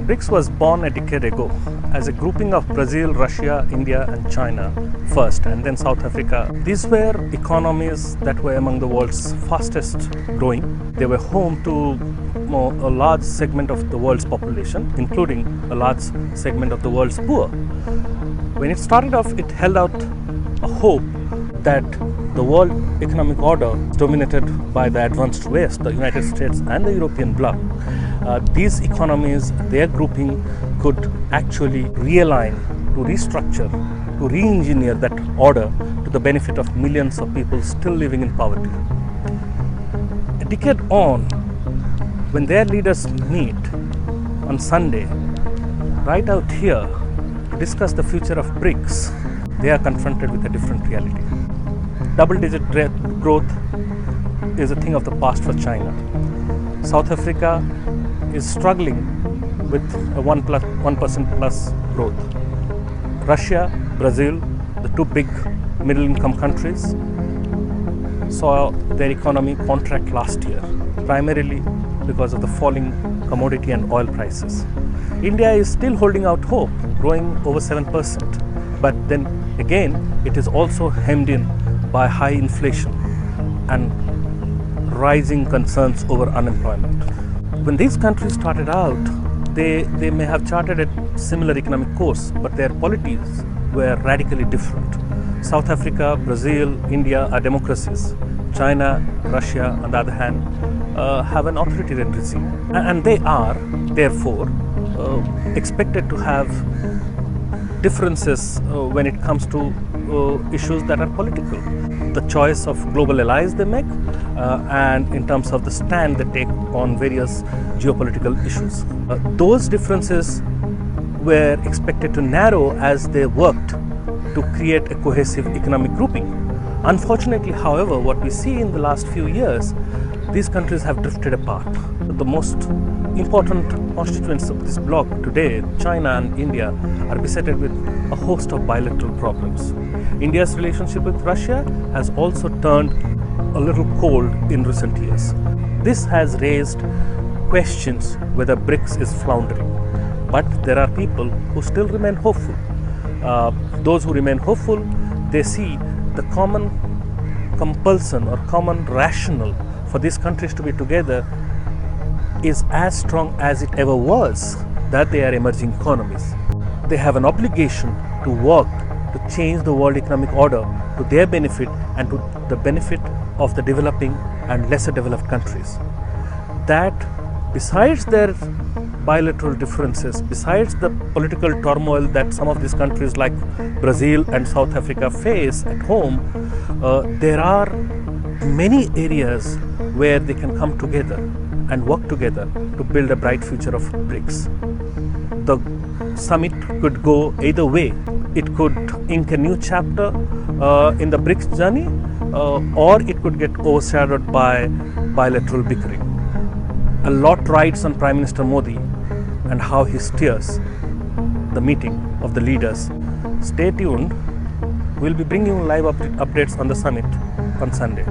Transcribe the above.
BRICS was born a decade ago as a grouping of Brazil, Russia, India and China first, and then South Africa. These were economies that were among the world's fastest growing. They were home to a large segment of the world's population, including a large segment of the world's poor. When it started off, it held out a hope that the world economic order, dominated by the advanced West, the United States and the European bloc, these economies, their grouping could actually realign, to restructure, to re-engineer that order to the benefit of millions of people still living in poverty. A decade on, when their leaders meet on Sunday, right out here, to discuss the future of BRICS, they are confronted with a different reality. Double-digit growth is a thing of the past for China. South Africa is struggling with a 1% plus growth. Russia, Brazil, the two big middle-income countries, saw their economy contract last year, primarily because of the falling commodity and oil prices. India is still holding out hope, growing over 7%. But then again, it is also hemmed in by high inflation and rising concerns over unemployment. When these countries started out, they may have charted a similar economic course, but their polities were radically different. South Africa, Brazil, India are democracies. China, Russia, on the other hand, have an authoritarian regime. And they are, therefore, expected to have differences when it comes to issues that are political. The choice of global allies they make, and in terms of the stand they take on various geopolitical issues. Those differences were expected to narrow as they worked to create a cohesive economic grouping. Unfortunately, however, what we see in the last few years, these countries have drifted apart. The most important constituents of this bloc today, China and India, are besetted with a host of bilateral problems. India's relationship with Russia has also turned a little cold in recent years. This has raised questions whether BRICS is floundering. But there are people who still remain hopeful. Those who remain hopeful, they see the common compulsion or common rationale for these countries to be together is as strong as it ever was, that they are emerging economies. They have an obligation to work to change the world economic order to their benefit and to the benefit of the developing and lesser developed countries. That, besides their bilateral differences, besides the political turmoil that some of these countries like Brazil and South Africa face at home, there are many areas where they can come together and work together to build a bright future of BRICS. The summit could go either way. It could ink a new chapter in the BRICS journey, or it could get overshadowed by bilateral bickering. A lot rides on Prime Minister Modi and how he steers the meeting of the leaders. Stay tuned. We'll be bringing you live updates on the summit on Sunday.